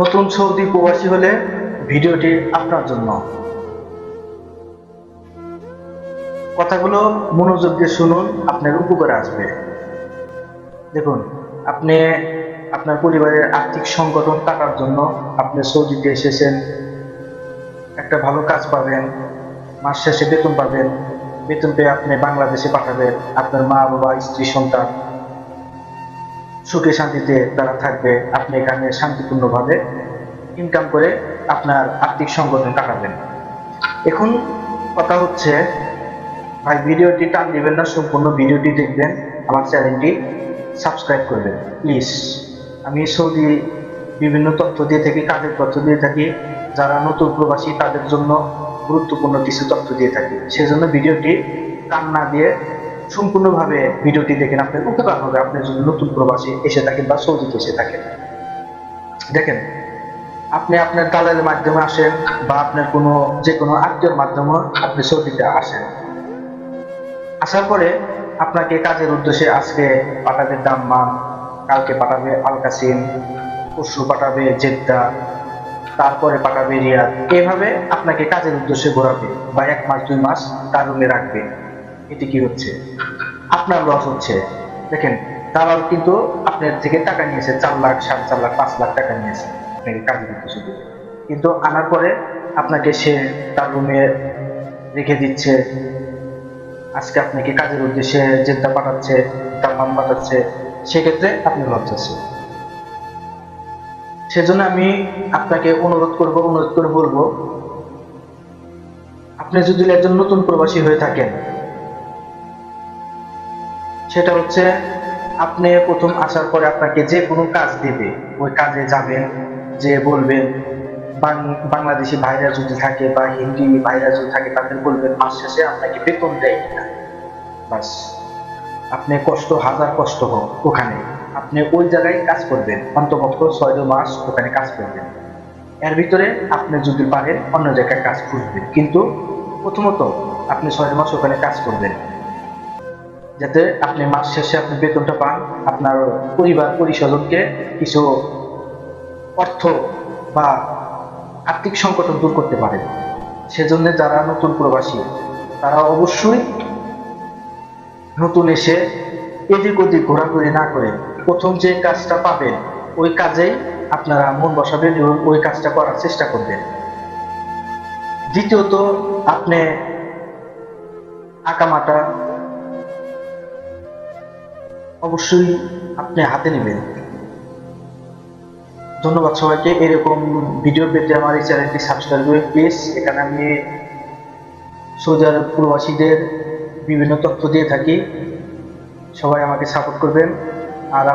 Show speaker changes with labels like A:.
A: নতুন সৌদি প্রবাসী হলে ভিডিওটি আপনার জন্য। কথাগুলো মনোযোগ দিয়ে শুনুন, আপনার উপকারে আসবে। দেখুন, আপনি আপনার পরিবারের আর্থিক সংকটন কাটার জন্য আপনি সৌদিতে এসেছেন। একটা ভালো কাজ পাবেন, মাস শেষে বেতন পাবেন। বেতন পেয়ে আপনি বাংলাদেশে পাঠাবেন। আপনার মা বাবা স্ত্রী সন্তান সুখে শান্তিতে তারা থাকবে। আপনি এখানে শান্তিপূর্ণভাবে ইনকাম করে আপনার আর্থিক সংকটন কাটাবেন। এখন কথা হচ্ছে, ভাই ভিডিওটি টান দিবেন না, সম্পূর্ণ ভিডিওটি দেখবেন। আমার চ্যানেলটি সাবস্ক্রাইব করবেন প্লিজ। আমি সৌদি বিভিন্ন তথ্য দিয়ে থাকি, কাজের তথ্য দিয়ে থাকি। যারা নতুন প্রবাসী তাদের জন্য গুরুত্বপূর্ণ কিছু তথ্য দিয়ে থাকি। সেজন্য ভিডিওটি টান না দিয়ে সম্পূর্ণভাবে ভিডিওটি দেখেন, আপনার উপকার হবে। আপনি যদি নতুন প্রবাসী এসে থাকেন বা সৌদিতে এসে থাকেন, দেখেন, আপনি আপনার দালালের মাধ্যমে আসেন বা আপনার যে কোনো আত্মীয়র মাধ্যমে আপনি সৌদিতে আসেন। আসার পরে আপনাকে কাজের উদ্দেশ্যে আজকে পাঠাবে দাম্মাম, কালকে পাঠাবে আল কাসিম, পরশু পাঠাবে জেদ্দা, তারপরে পাঠাবে রিয়াদ। এভাবে আপনাকে কাজের উদ্দেশ্যে ঘোরাবে বা 1 মাস 2 মাস তার রুমে রাখবে। এটি কি হচ্ছে? আপনার লস হচ্ছে। দেখেন, দালাল কিন্তু আপনার থেকে টাকা নিয়েছে 4 লাখ, 4.5 লাখ, 5 লাখ টাকা নিয়েছে আপনাকে কাজের উদ্দেশ্যে দিয়ে। কিন্তু আনার পরে আপনাকে সে তার রুমে রেখে দিচ্ছে। আজকে আপনাকে কাজের উদ্দেশ্যে জেদ্দা পাঠাচ্ছে, দাম্মাম পাঠাচ্ছে, সেক্ষেত্রে আপনি লস হচ্ছে। সেজন্য আমি আপনাকে অনুরোধ করে বলবো, আপনি যদি একজন নতুন প্রবাসী হয়ে থাকেন, সেটা হচ্ছে আপনি প্রথম আসার পরে আপনাকে যে কোনো কাজ দেবে, ওই কাজে যাবেন, যে বলবেন। বাংলাদেশি ভাইরা যদি থাকে বা হিন্দি ভাইরা যদি থাকে, তাদের বলবেন মাস শেষে আপনাকে বেতন দেয় কিনা। বাস, আপনি হাজার কষ্ট হোক, ওখানে আপনি ওই জায়গায় কাজ করবেন, অন্তপক্ষ 6 মাস ওখানে কাজ করবেন। এর ভিতরে আপনি যদি পারেন অন্য জায়গায় কাজ খুঁজবেন, কিন্তু প্রথমত আপনি 6 মাস ওখানে কাজ করবেন, যাতে আপনি মাস শেষে আপনি বেতনটা পান, আপনার পরিবার পরিস্বজনকে কিছু অর্থ বা আর্থিক সংকট দূর করতে পারেন। সেজন্য যারা নতুন প্রবাসী তারা অবশ্যই নতুন এসে এদিক ওদিক ঘোরাঘুরি না করে প্রথম যে কাজটা পাবেন ওই কাজেই আপনারা মন বসাবেন এবং ওই কাজটা করার চেষ্টা করবেন। দ্বিতীয়ত, আপনি আঁকামাটা অবশ্যই আপনি হাতে নেবেন। ধন্যবাদ সবাইকে। এরকম ভিডিও পেতে আমার এই চ্যানেলটি সাবস্ক্রাইব করবেন প্লিজ। এখানে আমি সৌদি আরব প্রবাসীদের বিভিন্ন তথ্য দিয়ে থাকি। সবাই আমাকে সাপোর্ট করবেন। আর